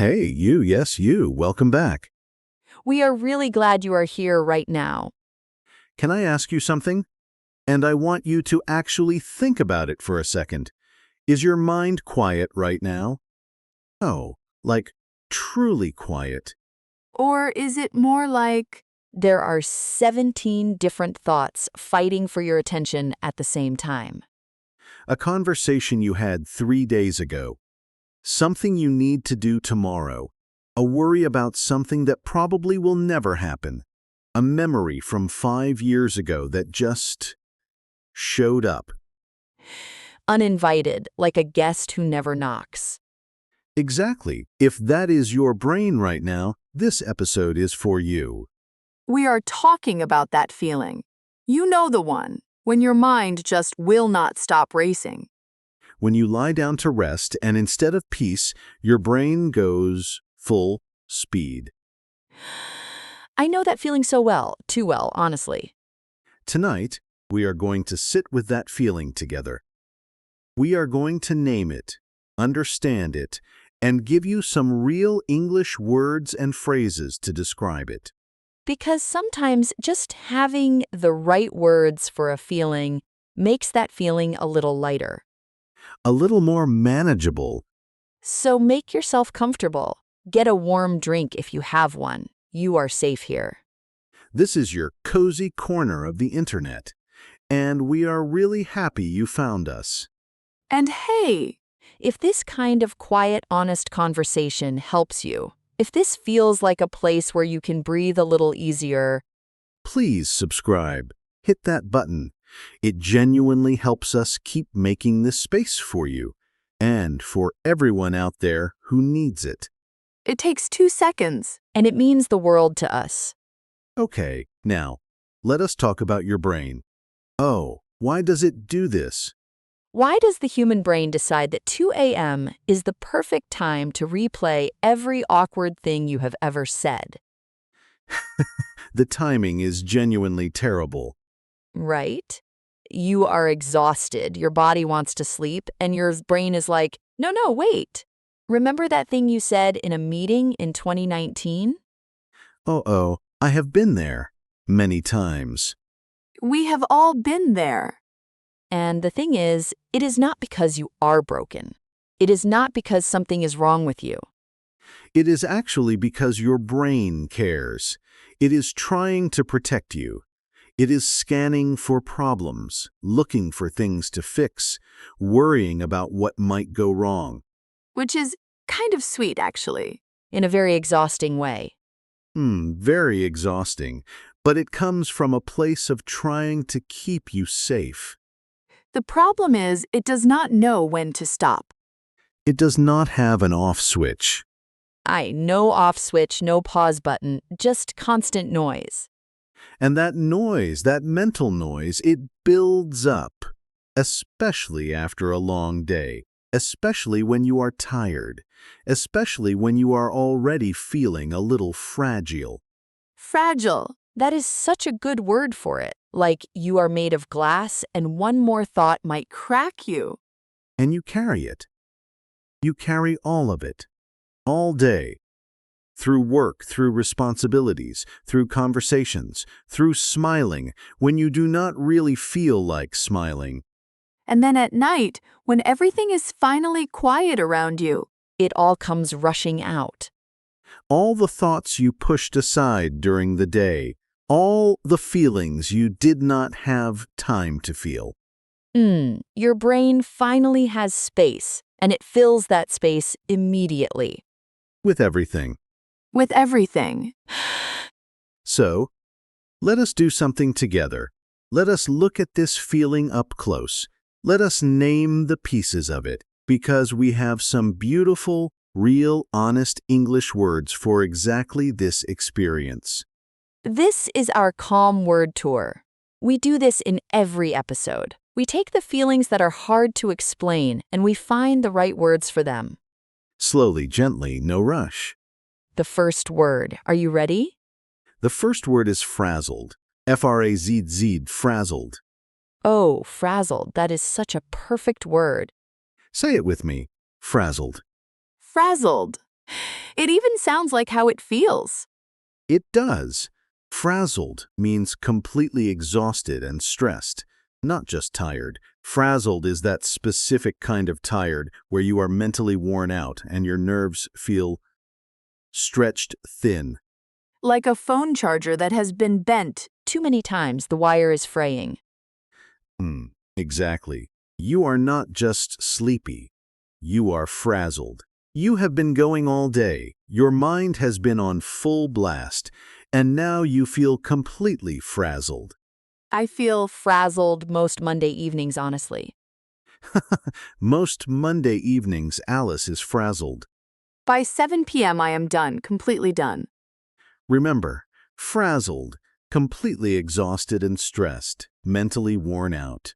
Hey, you, yes, you, welcome back. We are really glad you are here right now. Can I ask you something? And I want you to actually think about it for a second. Is your mind quiet right now? Oh, like truly quiet. Or is it more like there are 17 different thoughts fighting for your attention at the same time? A conversation you had 3 days ago. Something you need to do tomorrow. A worry about something that probably will never happen. A memory from 5 years ago that just showed up. Uninvited, like a guest who never knocks. Exactly. If that is your brain right now, this episode is for you. We are talking about that feeling. You know the one, when your mind just will not stop racing. When you lie down to rest and instead of peace, your brain goes full speed. I know that feeling so well, too well, honestly. Tonight, we are going to sit with that feeling together. We are going to name it, understand it, and give you some real English words and phrases to describe it. Because sometimes just having the right words for a feeling makes that feeling a little lighter. A little more manageable. So make yourself comfortable. Get a warm drink if you have one. You are safe here. This is your cozy corner of the internet, and we are really happy you found us. And hey, if this kind of quiet, honest conversation helps you, if this feels like a place where you can breathe a little easier, Please subscribe. Hit that button. It genuinely helps us keep making this space for you and for everyone out there who needs it. it takes 2 seconds, and it means the world to us. Okay, now, let us talk about your brain. Oh, why does it do this? Why does the human brain decide that 2 a.m. is the perfect time to replay every awkward thing you have ever said? The timing is genuinely terrible. Right? You are exhausted, your body wants to sleep, and your brain is like, no, wait. Remember that thing you said in a meeting in 2019? Oh, I have been there many times. We have all been there. And the thing is, it is not because you are broken. It is not because something is wrong with you. It is actually because your brain cares. It is trying to protect you. It is scanning for problems, looking for things to fix, worrying about what might go wrong. Which is kind of sweet, actually. In a very exhausting way. Very exhausting, but it comes from a place of trying to keep you safe. The problem is, it does not know when to stop. It does not have an off switch. No off switch, no pause button, just constant noise. And that noise, that mental noise, it builds up, especially after a long day, especially when you are tired, especially when you are already feeling a little fragile. Fragile. That is such a good word for it. Like you are made of glass and one more thought might crack you. And you carry it. You carry all of it, all day. Through work, through responsibilities, through conversations, through smiling when you do not really feel like smiling. And then at night, when everything is finally quiet around you, it all comes rushing out. All the thoughts you pushed aside during the day, all the feelings you did not have time to feel. Your brain finally has space, and it fills that space immediately. With everything. With everything. So, let us do something together. Let us look at this feeling up close. Let us name the pieces of it, because we have some beautiful, real, honest English words for exactly this experience. This is our calm word tour. We do this in every episode. We take the feelings that are hard to explain and we find the right words for them. Slowly, gently, no rush. The first word. Are you ready? The first word is frazzled. F-R-A-Z-Z, frazzled. Oh, frazzled. That is such a perfect word. Say it with me. Frazzled. Frazzled. It even sounds like how it feels. It does. Frazzled means completely exhausted and stressed, not just tired. Frazzled is that specific kind of tired where you are mentally worn out and your nerves feel stretched thin. Like a phone charger that has been bent too many times, the wire is fraying. Exactly. You are not just sleepy. You are frazzled. You have been going all day. Your mind has been on full blast, and now you feel completely frazzled. I feel frazzled most Monday evenings, honestly. Most Monday evenings, Alice is frazzled. By 7 p.m., I am done, completely done. Remember, frazzled, completely exhausted and stressed, mentally worn out.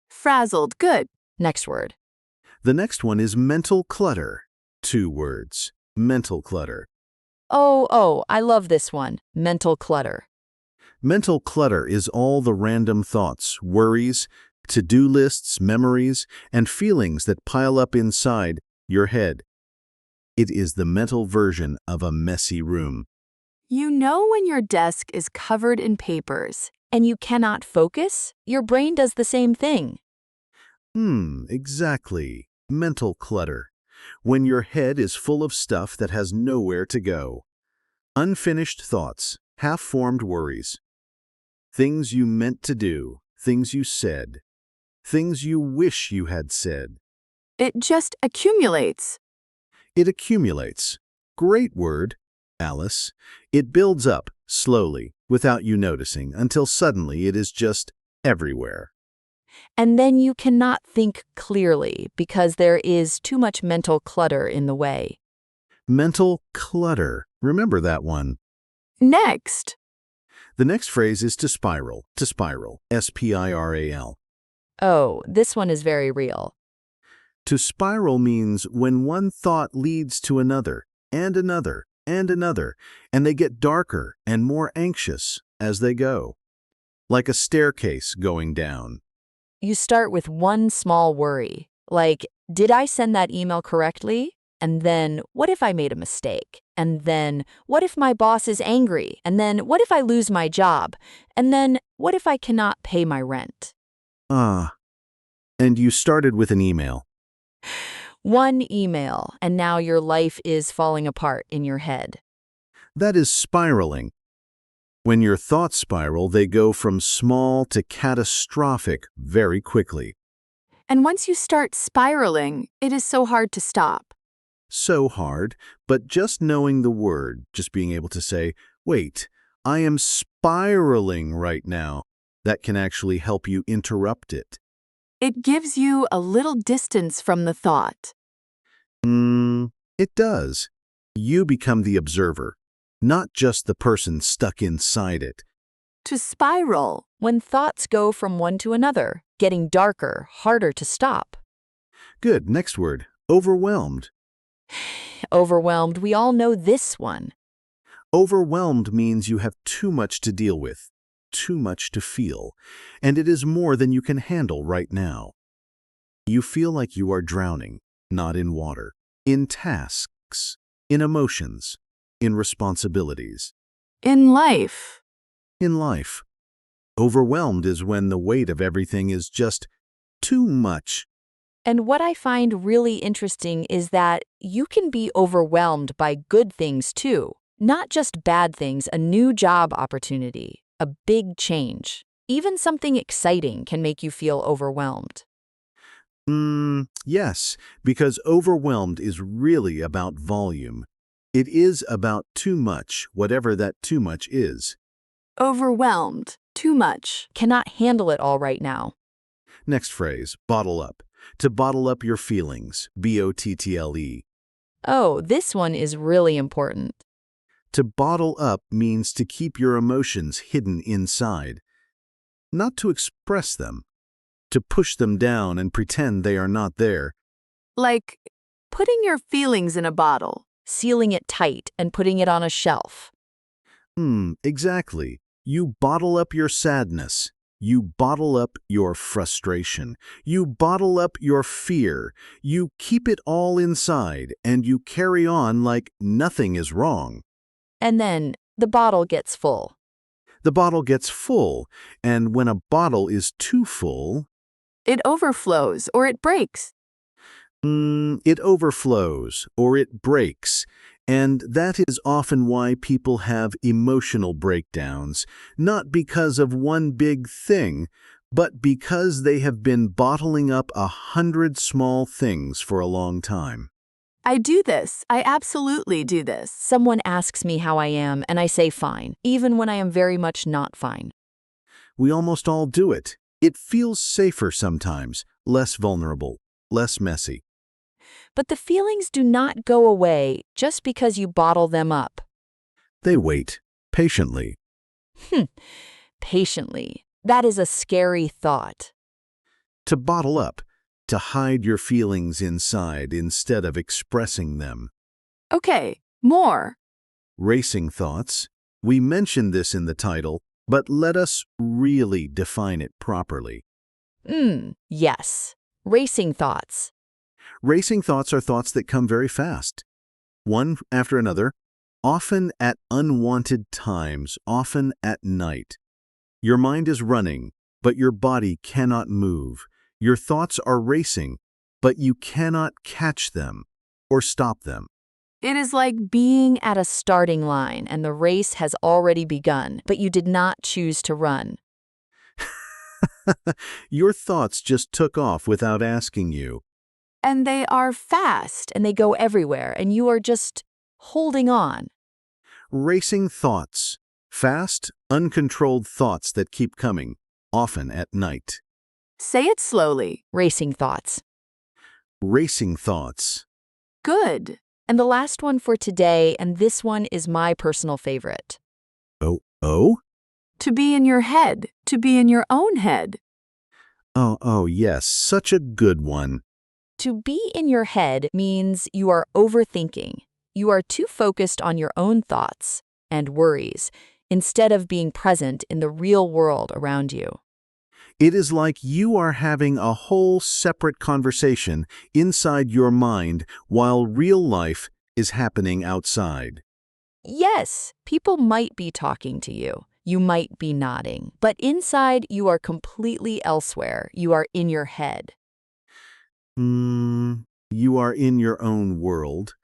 Frazzled, good. Next word. The next one is mental clutter. 2 words. Mental clutter. Oh, I love this one. Mental clutter. Mental clutter is all the random thoughts, worries, to-do lists, memories, and feelings that pile up inside your head. It is the mental version of a messy room. You know when your desk is covered in papers and you cannot focus? Your brain does the same thing. Exactly. Mental clutter. When your head is full of stuff that has nowhere to go. Unfinished thoughts, half-formed worries. Things you meant to do, things you said, things you wish you had said. It just accumulates. It accumulates. Great word, Alice. It builds up, slowly, without you noticing, until suddenly it is just everywhere. And then you cannot think clearly because there is too much mental clutter in the way. Mental clutter. Remember that one. Next. The next phrase is to spiral, S-P-I-R-A-L. Oh, this one is very real. To spiral means when one thought leads to another, and another, and another, and they get darker and more anxious as they go. Like a staircase going down. You start with one small worry, like, did I send that email correctly? And then, what if I made a mistake? And then, what if my boss is angry? And then, what if I lose my job? And then, what if I cannot pay my rent? And you started with an email. One email, and now your life is falling apart in your head. That is spiraling. When your thoughts spiral, they go from small to catastrophic very quickly. And once you start spiraling, it is so hard to stop. So hard, but just knowing the word, just being able to say, wait, I am spiraling right now, that can actually help you interrupt it. It gives you a little distance from the thought. It does. You become the observer, not just the person stuck inside it. To spiral, when thoughts go from one to another, getting darker, harder to stop. Good, next word, overwhelmed. Overwhelmed, we all know this one. Overwhelmed means you have too much to deal with, too much to feel, and it is more than you can handle right now. You feel like you are drowning, not in water, in tasks, in emotions, in responsibilities. In life. In life. Overwhelmed is when the weight of everything is just too much. And what I find really interesting is that you can be overwhelmed by good things too, not just bad things, a new job opportunity, a big change. Even something exciting can make you feel overwhelmed. Yes, because overwhelmed is really about volume. It is about too much, whatever that too much is. Overwhelmed, too much, cannot handle it all right now. Next phrase, bottle up. To bottle up your feelings, B-O-T-T-L-E. Oh, this one is really important. To bottle up means to keep your emotions hidden inside, not to express them, to push them down and pretend they are not there. Like putting your feelings in a bottle, sealing it tight and putting it on a shelf. Exactly. You bottle up your sadness. You bottle up your frustration. You bottle up your fear. You keep it all inside, and you carry on like nothing is wrong. And then the bottle gets full. The bottle gets full, and when a bottle is too full, It overflows or it breaks. it overflows or it breaks. And that is often why people have emotional breakdowns, not because of one big thing, but because they have been bottling up 100 small things for a long time. I do this. I absolutely do this. Someone asks me how I am, and I say fine, even when I am very much not fine. We almost all do it. It feels safer sometimes, less vulnerable, less messy. But the feelings do not go away just because you bottle them up. They wait, patiently. Patiently. That is a scary thought. To bottle up, to hide your feelings inside instead of expressing them. Okay, more. Racing thoughts. We mentioned this in the title, but let us really define it properly. Yes. Racing thoughts. Racing thoughts are thoughts that come very fast, one after another, often at unwanted times, often at night. Your mind is running, but your body cannot move. Your thoughts are racing, but you cannot catch them or stop them. It is like being at a starting line and the race has already begun, but you did not choose to run. Your thoughts just took off without asking you. And they are fast and they go everywhere, and you are just holding on. Racing thoughts. Fast, uncontrolled thoughts that keep coming, often at night. Say it slowly. Racing thoughts. Racing thoughts. Good. And the last one for today, and this one is my personal favorite. Oh? To be in your head. To be in your own head. Oh, yes, such a good one. To be in your head means you are overthinking. You are too focused on your own thoughts and worries instead of being present in the real world around you. It is like you are having a whole separate conversation inside your mind while real life is happening outside. Yes, people might be talking to you. You might be nodding. But inside, you are completely elsewhere. You are in your head. You are in your own world,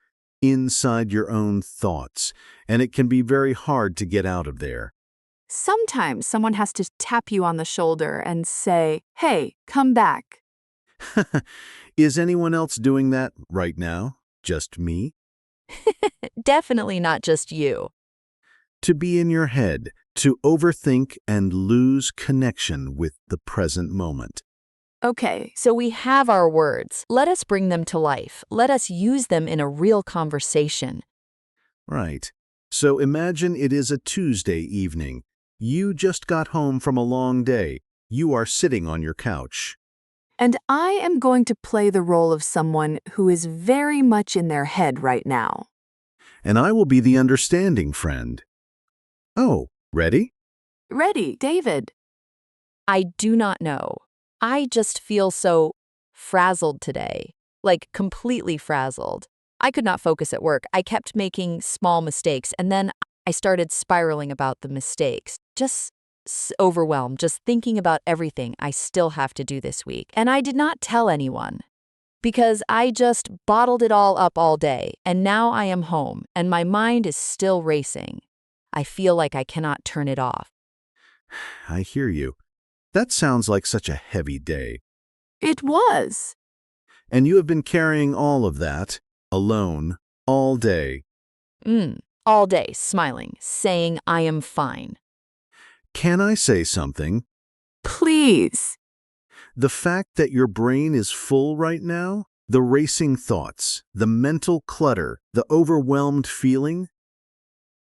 inside your own thoughts, and it can be very hard to get out of there. Sometimes someone has to tap you on the shoulder and say, "Hey, come back." Is anyone else doing that right now? Just me? Definitely not just you. To be in your head, to overthink and lose connection with the present moment. Okay, so we have our words. Let us bring them to life. Let us use them in a real conversation. Right. So imagine it is a Tuesday evening. You just got home from a long day. You are sitting on your couch. And I am going to play the role of someone who is very much in their head right now. And I will be the understanding friend. Oh, ready? Ready, David. I do not know. I just feel so frazzled today, like completely frazzled. I could not focus at work. I kept making small mistakes, and then I started spiraling about the mistakes. Just overwhelmed, just thinking about everything I still have to do this week. And I did not tell anyone because I just bottled it all up all day, and now I am home, and my mind is still racing. I feel like I cannot turn it off. I hear you. That sounds like such a heavy day. It was. And you have been carrying all of that, alone, all day. All day, smiling, saying I am fine. Can I say something? Please. The fact that your brain is full right now, the racing thoughts, the mental clutter, the overwhelmed feeling,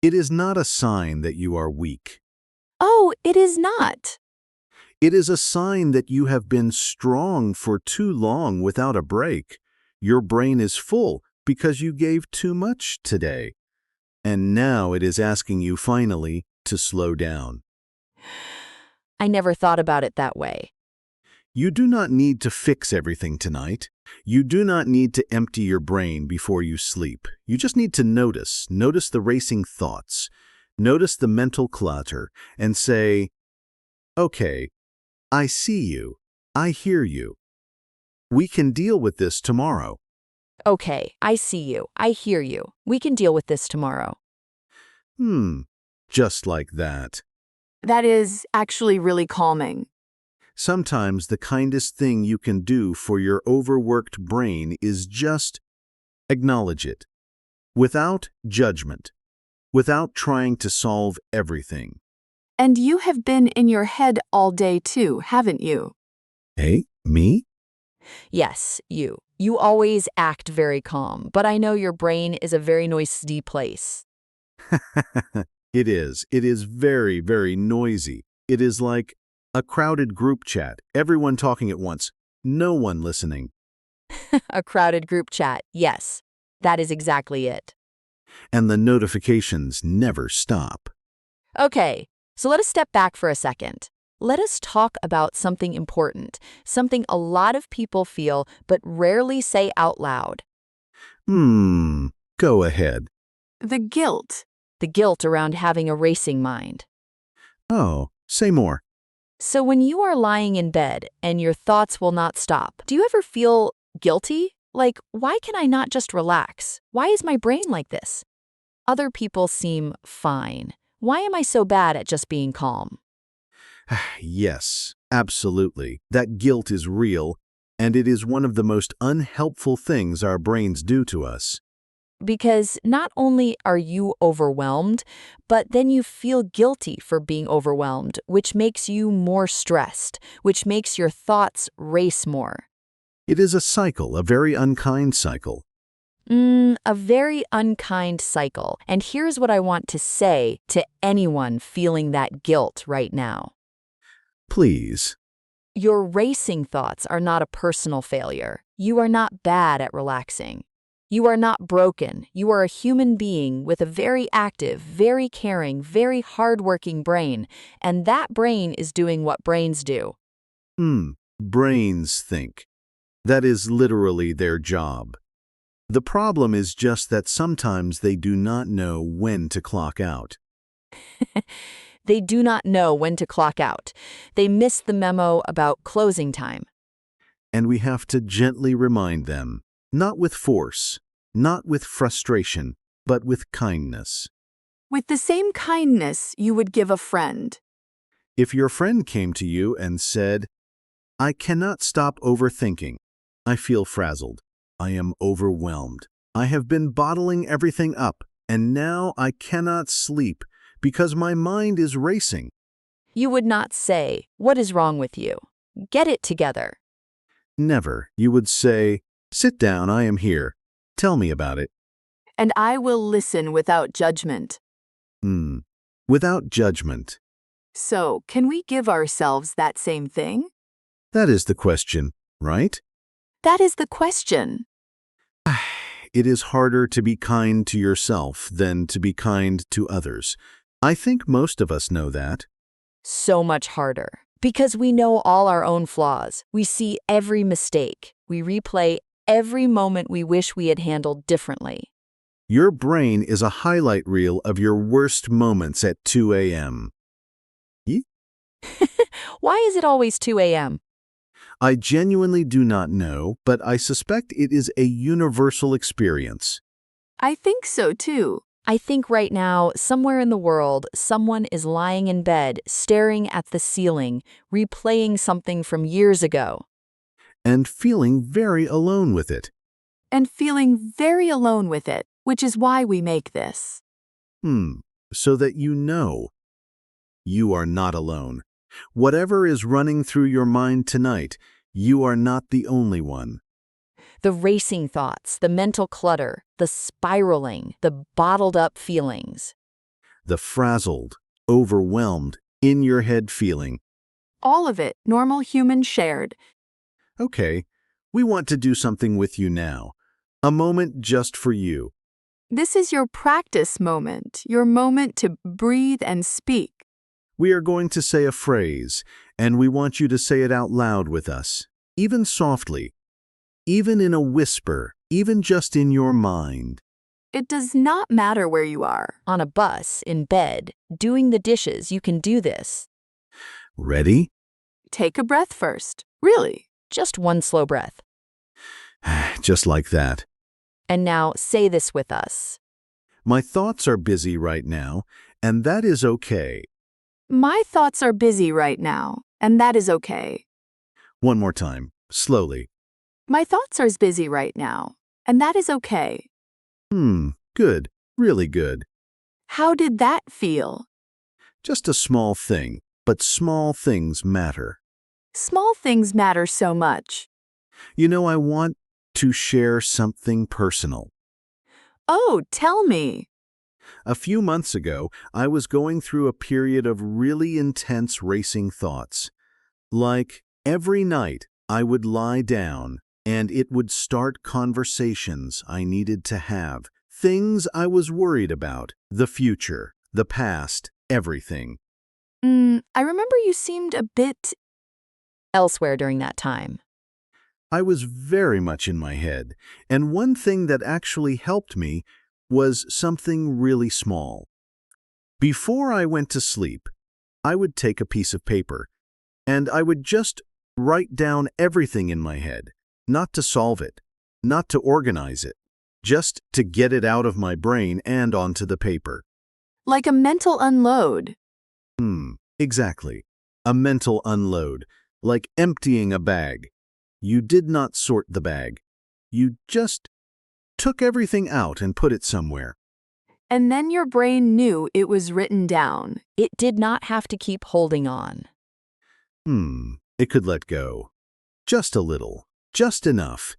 it is not a sign that you are weak. Oh, it is not. It is a sign that you have been strong for too long without a break. Your brain is full because you gave too much today. And now it is asking you finally to slow down. I never thought about it that way. You do not need to fix everything tonight. You do not need to empty your brain before you sleep. You just need to notice the racing thoughts, notice the mental clutter, and say, okay, I see you. I hear you. We can deal with this tomorrow. Okay, I see you. I hear you. We can deal with this tomorrow. Just like that. That is actually really calming. Sometimes the kindest thing you can do for your overworked brain is just acknowledge it, without judgment, without trying to solve everything. And you have been in your head all day too, haven't you? Hey, me? Yes, you. You always act very calm, but I know your brain is a very noisy place. It is. It is very, very noisy. It is like a crowded group chat, everyone talking at once, no one listening. A crowded group chat, yes. That is exactly it. And the notifications never stop. Okay, so let us step back for a second. Let us talk about something important, something a lot of people feel but rarely say out loud. Go ahead. The guilt. The guilt around having a racing mind. Oh, say more. So when you are lying in bed and your thoughts will not stop, do you ever feel guilty? Like, why can I not just relax? Why is my brain like this? Other people seem fine. Why am I so bad at just being calm? Yes, absolutely. That guilt is real, and it is one of the most unhelpful things our brains do to us. Because not only are you overwhelmed, but then you feel guilty for being overwhelmed, which makes you more stressed, which makes your thoughts race more. It is a cycle, a very unkind cycle. A very unkind cycle. And here's what I want to say to anyone feeling that guilt right now. Please. Your racing thoughts are not a personal failure. You are not bad at relaxing. You are not broken. You are a human being with a very active, very caring, very hardworking brain, and that brain is doing what brains do. Brains think. That is literally their job. The problem is just that sometimes they do not know when to clock out. They do not know when to clock out. They miss the memo about closing time. And we have to gently remind them, not with force, not with frustration, but with kindness. With the same kindness you would give a friend. If your friend came to you and said, I cannot stop overthinking. I feel frazzled. I am overwhelmed. I have been bottling everything up, and now I cannot sleep because my mind is racing. You would not say, "What is wrong with you? Get it together." Never. You would say, sit down, I am here. Tell me about it. And I will listen without judgment. Without judgment. So, can we give ourselves that same thing? That is the question, right? That is the question. It is harder to be kind to yourself than to be kind to others. I think most of us know that. So much harder. Because we know all our own flaws. We see every mistake. We replay every moment we wish we had handled differently. Your brain is a highlight reel of your worst moments at 2 a.m. Why is it always 2 a.m.? I genuinely do not know, but I suspect it is a universal experience. I think so too. I think right now, somewhere in the world, someone is lying in bed, staring at the ceiling, replaying something from years ago. And feeling very alone with it. And feeling very alone with it, which is why we make this. So that you are not alone. Whatever is running through your mind tonight, you are not the only one. The racing thoughts, the mental clutter, the spiraling, the bottled up feelings. The frazzled, overwhelmed, in-your-head feeling. All of it, normal human shared. Okay, we want to do something with you now. A moment just for you. This is your practice moment, your moment to breathe and speak. We are going to say a phrase, and we want you to say it out loud with us, even softly, even in a whisper, even just in your mind. It does not matter where you are. On a bus, in bed, doing the dishes, you can do this. Ready? Take a breath first. Really? Just one slow breath. Just like that. And now say this with us. My thoughts are busy right now, and that is okay. My thoughts are busy right now, and that is okay. One more time, slowly. My thoughts are busy right now, and that is okay. Good, really good. How did that feel? Just a small thing, but small things matter. Small things matter so much. You know, I want to share something personal. Oh, tell me. A few months ago, I was going through a period of really intense racing thoughts. Like, every night, I would lie down, and it would start conversations I needed to have. Things I was worried about, the future, the past, everything. I remember you seemed a bit elsewhere during that time. I was very much in my head, and one thing that actually helped me was something really small. Before I went to sleep, I would take a piece of paper, and I would just write down everything in my head, not to solve it, not to organize it, just to get it out of my brain and onto the paper. Like a mental unload. Exactly. A mental unload, like emptying a bag. You did not sort the bag. You just took everything out and put it somewhere. And then your brain knew it was written down. It did not have to keep holding on. It could let go. Just a little. Just enough.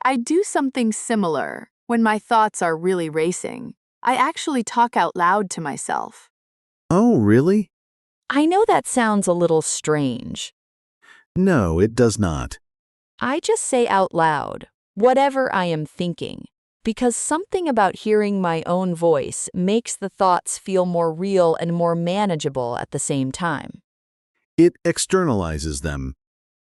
I do something similar when my thoughts are really racing. I actually talk out loud to myself. Oh, really? I know that sounds a little strange. No, it does not. I just say out loud whatever I am thinking, because something about hearing my own voice makes the thoughts feel more real and more manageable at the same time. It externalizes them.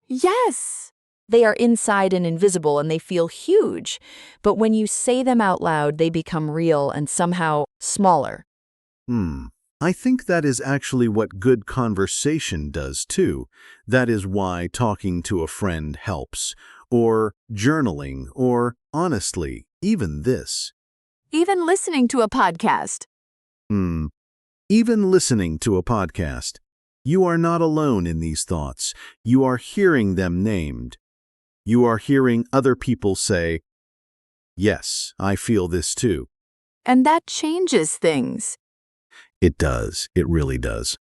Yes! They are inside and invisible and they feel huge, but when you say them out loud, they become real and somehow smaller. I think that is actually what good conversation does too. That is why talking to a friend helps, or journaling, or honestly, even this. Even listening to a podcast. Even listening to a podcast. You are not alone in these thoughts. You are hearing them named. You are hearing other people say, "Yes, I feel this too." And that changes things. It does. It really does.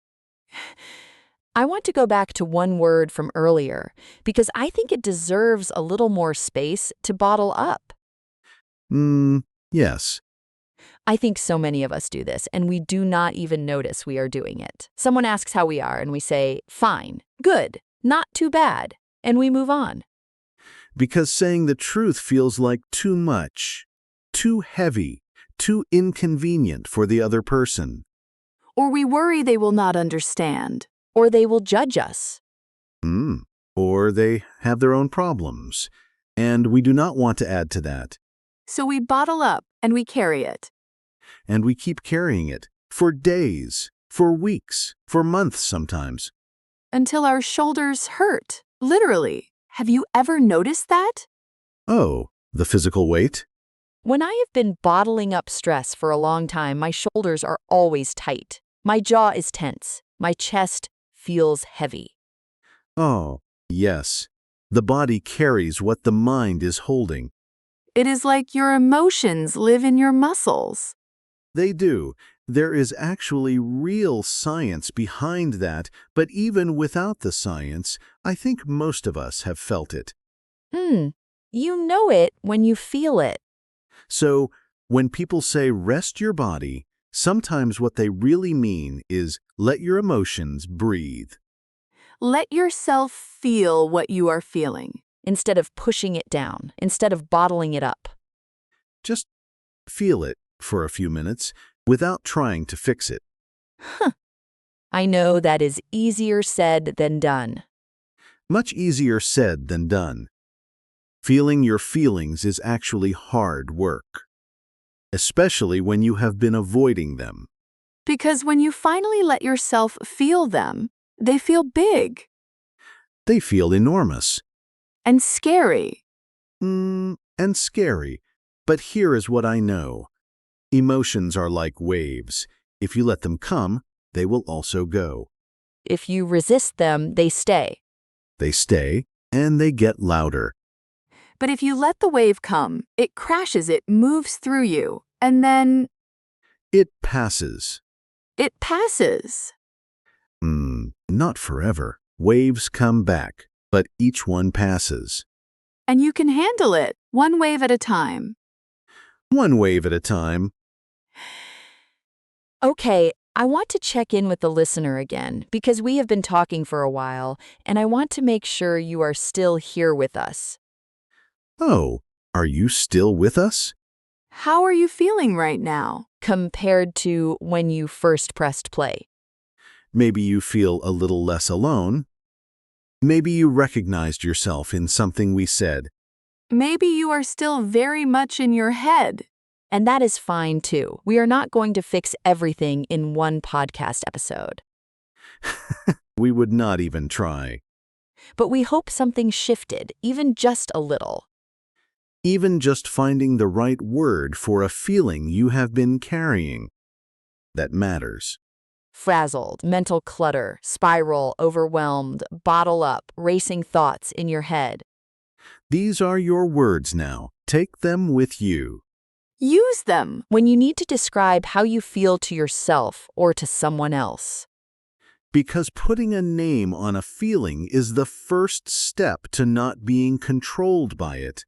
I want to go back to one word from earlier because I think it deserves a little more space to bottle up. Yes. I think so many of us do this, and we do not even notice we are doing it. Someone asks how we are, and we say, fine, good, not too bad, and we move on. Because saying the truth feels like too much, too heavy, too inconvenient for the other person. Or we worry they will not understand, or they will judge us. Or they have their own problems, and we do not want to add to that. So we bottle up and we carry it. And we keep carrying it for days, for weeks, for months sometimes. Until our shoulders hurt, literally. Have you ever noticed that? Oh, the physical weight? When I have been bottling up stress for a long time, my shoulders are always tight. My jaw is tense. My chest feels heavy. Oh, yes. The body carries what the mind is holding. It is like your emotions live in your muscles. They do. There is actually real science behind that, but even without the science, I think most of us have felt it. You know it when you feel it. So, when people say rest your body, sometimes what they really mean is let your emotions breathe. Let yourself feel what you are feeling, instead of pushing it down, instead of bottling it up. Just feel it for a few minutes without trying to fix it. I know that is easier said than done. Much easier said than done. Feeling your feelings is actually hard work, especially when you have been avoiding them. Because when you finally let yourself feel them, they feel big They feel enormous. and scary. And scary. But here is what I know. Emotions are like waves. If you let them come, they will also go. If you resist them, they stay. They stay, and they get louder. But if you let the wave come, it crashes, it moves through you, and then It passes. it passes. Not forever. Waves come back, but each one passes. And you can handle it, one wave at a time. One wave at a time. Okay, I want to check in with the listener again because we have been talking for a while, and I want to make sure you are still here with us. Oh, are you still with us? How are you feeling right now compared to when you first pressed play? Maybe you feel a little less alone. Maybe you recognized yourself in something we said. Maybe you are still very much in your head. And that is fine too. We are not going to fix everything in one podcast episode. We would not even try. But we hope something shifted, even just a little. Even just finding the right word for a feeling you have been carrying. That matters. Frazzled, mental clutter, spiral, overwhelmed, bottle up, racing thoughts in your head. These are your words now. Take them with you. Use them when you need to describe how you feel to yourself or to someone else. Because putting a name on a feeling is the first step to not being controlled by it.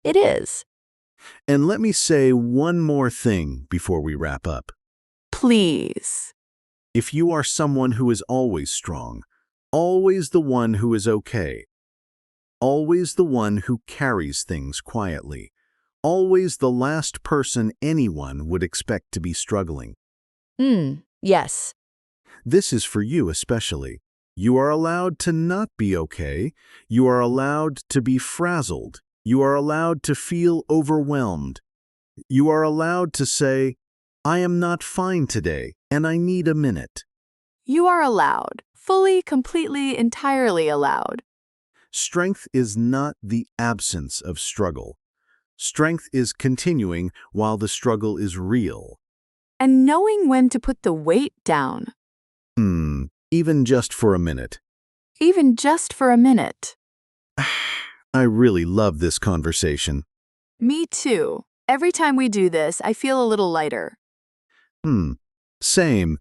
It is. And let me say one more thing before we wrap up. Please. If you are someone who is always strong, always the one who is okay, always the one who carries things quietly, always the last person anyone would expect to be struggling. Yes. This is for you especially. You are allowed to not be okay. You are allowed to be frazzled. You are allowed to feel overwhelmed. You are allowed to say, I am not fine today, and I need a minute. You are allowed. Fully, completely, entirely allowed. Strength is not the absence of struggle. Strength is continuing while the struggle is real. And knowing when to put the weight down. Even just for a minute. Even just for a minute. I really love this conversation. Me too. Every time we do this, I feel a little lighter. Same.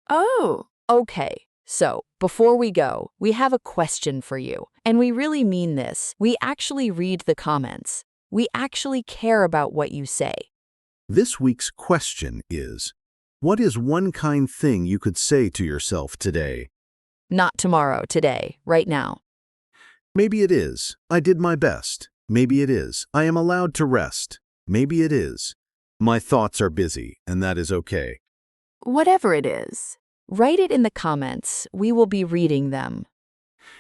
Oh. Okay. So, before we go, we have a question for you. And we really mean this. We actually read the comments. We actually care about what you say. This week's question is, what is one kind thing you could say to yourself today? Not tomorrow, today, right now. Maybe it is, I did my best. Maybe it is, I am allowed to rest. Maybe it is, my thoughts are busy, and that is okay. Whatever it is, write it in the comments. We will be reading them.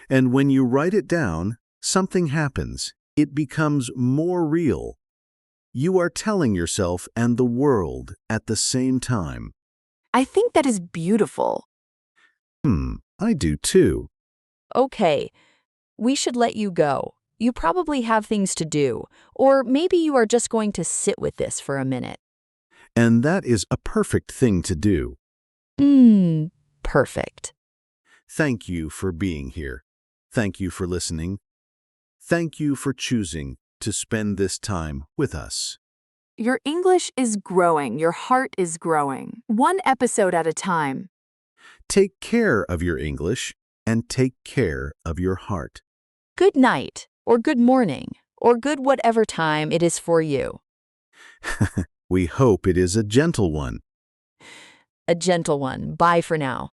And when you write it down, something happens. It becomes more real. You are telling yourself and the world at the same time. I think that is beautiful. I do too. Okay, we should let you go. You probably have things to do, or maybe you are just going to sit with this for a minute. And that is a perfect thing to do. Perfect. Thank you for being here. Thank you for listening. Thank you for choosing to spend this time with us. Your English is growing. Your heart is growing. One episode at a time. Take care of your English and take care of your heart. Good night, or good morning, or good whatever time it is for you. We hope it is a gentle one. A gentle one. Bye for now.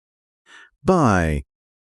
Bye.